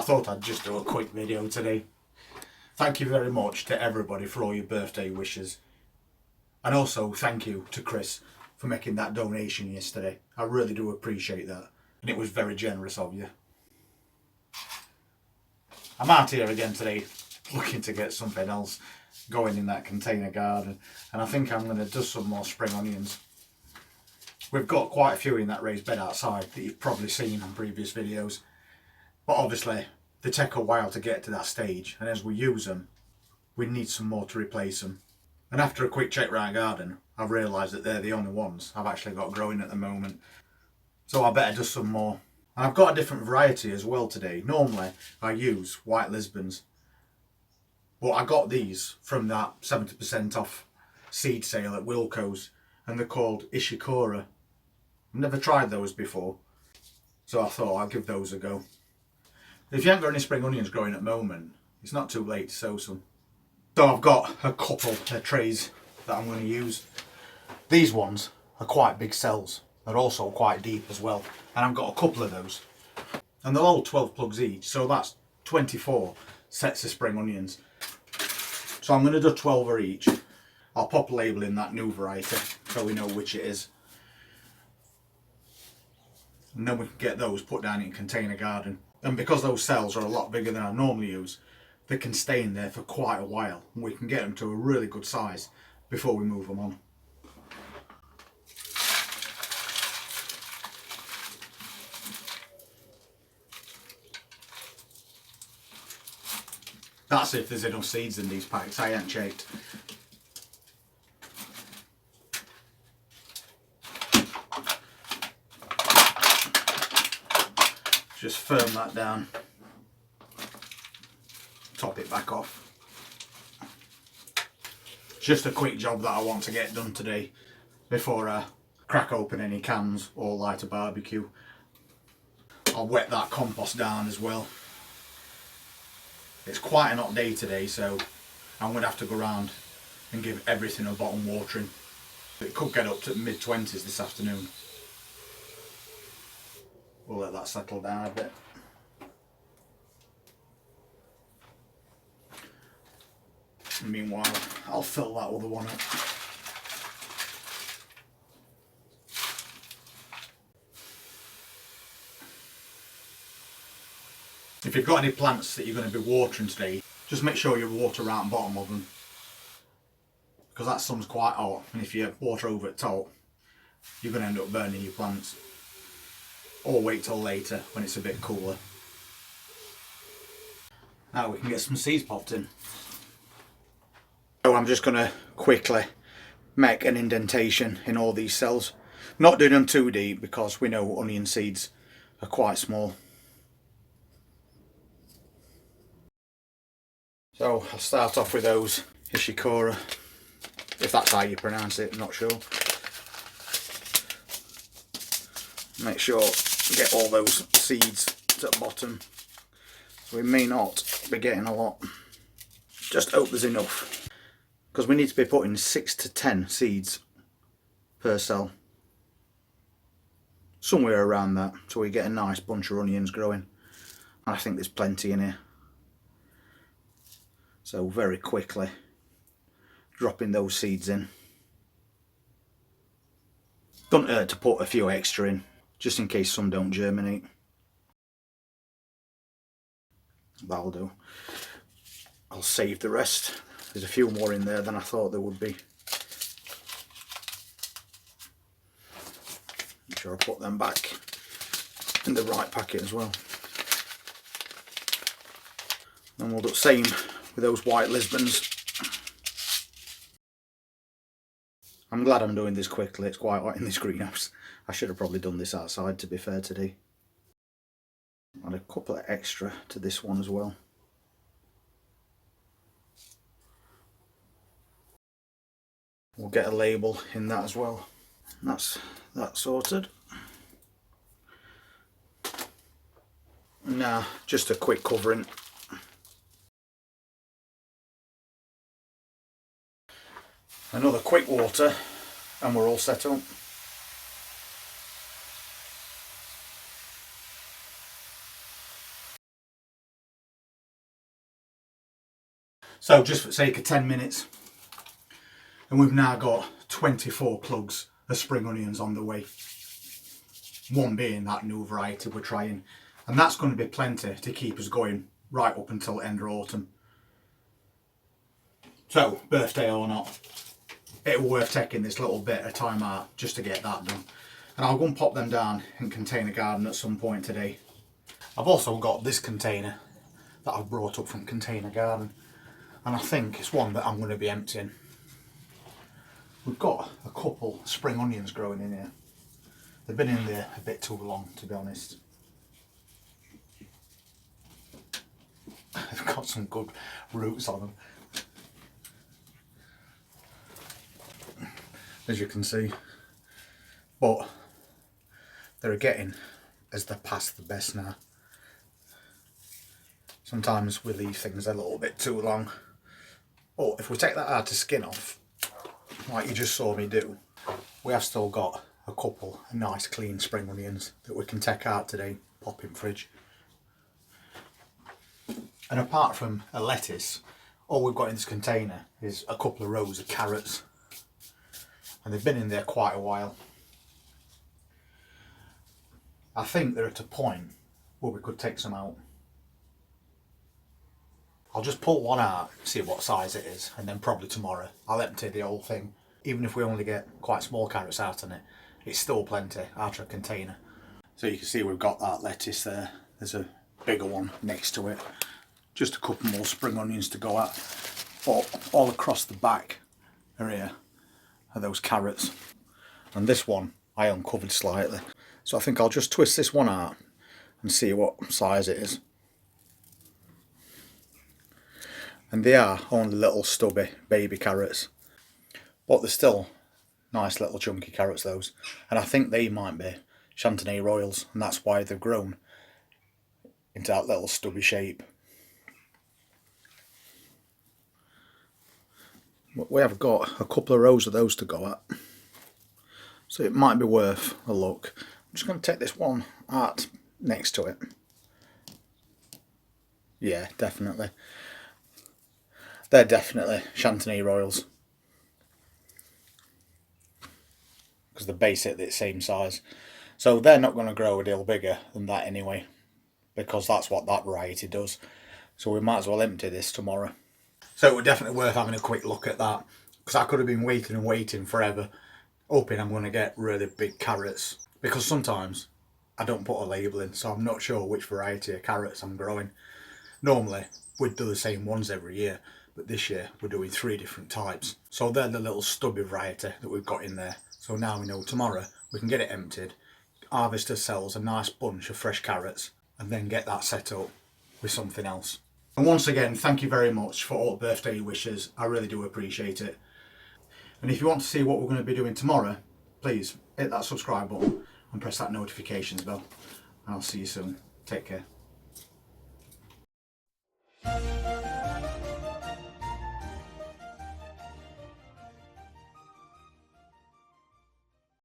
thought I'd just do a quick video today. Thank you very much to everybody for all your birthday wishes. And also thank you to Chris for making that donation yesterday. I really do appreciate that. And it was very generous of you. I'm out here again today looking to get something else going in that container garden. And I think I'm going to do some more spring onions. We've got quite a few in that raised bed outside that you've probably seen on previous videos. But obviously they take a while to get to that stage, and as we use them we need some more to replace them. And after a quick check around the garden I've realised that they're the only ones I've actually got growing at the moment. So I better do some more. And I've got a different variety as well today. Normally I use white Lisbons, but I got these from that 70% off seed sale at Wilko's, and they're called Ishikura. I've never tried those before, so I thought I'd give those a go. If you haven't got any spring onions growing at the moment, it's not too late to sow some. So I've got a couple of trays that I'm going to use. These ones are quite big cells. They're also quite deep as well. And I've got a couple of those. And they're all 12 plugs each, so that's 24 sets of spring onions. So I'm going to do 12 of each. I'll pop a label in that new variety so we know which it is. And then we can get those put down in a container garden. And because those cells are a lot bigger than I normally use, they can stay in there for quite a while. And we can get them to a really good size before we move them on. That's if there's enough seeds in these packs. I ain't checked. Just firm that down, top it back off. Just a quick job that I want to get done today before I crack open any cans or light a barbecue. I'll wet that compost down as well. It's quite an hot day today, so I'm going to have to go around and give everything a bottom watering. It could get up to mid-20s this afternoon. We'll let that settle down a bit. And meanwhile, I'll fill that other one up. If you've got any plants that you're going to be watering today, just make sure you water around the bottom of them, because that sun's quite hot, and if you water over at top, you're going to end up burning your plants. Or wait till later when it's a bit cooler. Now we can get some seeds popped in. So I'm just going to quickly make an indentation in all these cells. Not doing them too deep because we know onion seeds are quite small. So I'll start off with those Ishikura, if that's how you pronounce it, I'm not sure. Make sure you get all those seeds to the bottom. So we may not be getting a lot. Just hope there's enough, because we need to be putting 6 to 10 seeds per cell. Somewhere around that, so we get a nice bunch of onions growing. And I think there's plenty in here. So very quickly dropping those seeds in. Don't hurt to put a few extra in, just in case some don't germinate. That'll do. I'll save the rest. There's a few more in there than I thought there would be. Make sure I put them back in the right packet as well. And we'll do the same with those white Lisbons. I'm glad I'm doing this quickly. It's quite hot in this greenhouse. I should have probably done this outside, to be fair, today. Add a couple of extra to this one as well. We'll get a label in that as well. And that's that sorted. Now, just a quick covering. Another quick water and we're all set up. So just for the sake of 10 minutes, and we've now got 24 plugs of spring onions on the way. One being that new variety we're trying, and that's going to be plenty to keep us going right up until end of autumn. So, birthday or not, it was worth taking this little bit of time out just to get that done. And I'll go and pop them down in container garden at some point today. I've also got this container that I've brought up from container garden, and I think it's one that I'm going to be emptying. We've got a couple spring onions growing in here. They've been in there a bit too long, to be honest. They've got some good roots on them, as you can see, but they're getting as they're past the best now. Sometimes we leave things a little bit too long, but if we take that outer skin off, like you just saw me do, we have still got a couple of nice clean spring onions that we can take out today, pop in fridge. And apart from a lettuce, all we've got in this container is a couple of rows of carrots, and they've been in there quite a while. I think they're at a point where we could take some out. I'll just pull one out, see what size it is, and then probably tomorrow I'll empty the whole thing. Even if we only get quite small carrots out on it, it's still plenty out of a container. So you can see we've got that lettuce there. There's a bigger one next to it. Just a couple more spring onions to go at. But all across the back area are those carrots. And this one I uncovered slightly. So I think I'll just twist this one out and see what size it is. And they are only little stubby baby carrots, but they're still nice little chunky carrots, those. And I think they might be Chantenay Royals, and that's why they've grown into that little stubby shape. But we have got a couple of rows of those to go at, so it might be worth a look. I'm just going to take this one out next to it. Yeah, definitely. They're definitely Chantenay Royals, because they're basically the same size. So they're not going to grow a deal bigger than that anyway, because that's what that variety does. So we might as well empty this tomorrow. So it was definitely worth having a quick look at that, because I could have been waiting and waiting forever, hoping I'm going to get really big carrots, because sometimes I don't put a label in, so I'm not sure which variety of carrots I'm growing. Normally we'd do the same ones every year, but this year we're doing 3 different types. So they're the little stubby variety that we've got in there. So now we know tomorrow we can get it emptied, harvest ourselves a nice bunch of fresh carrots, and then get that set up with something else. And once again, thank you very much for all the birthday wishes. I really do appreciate it. And if you want to see what we're going to be doing tomorrow, please hit that subscribe button and press that notifications bell. And I'll see you soon. Take care.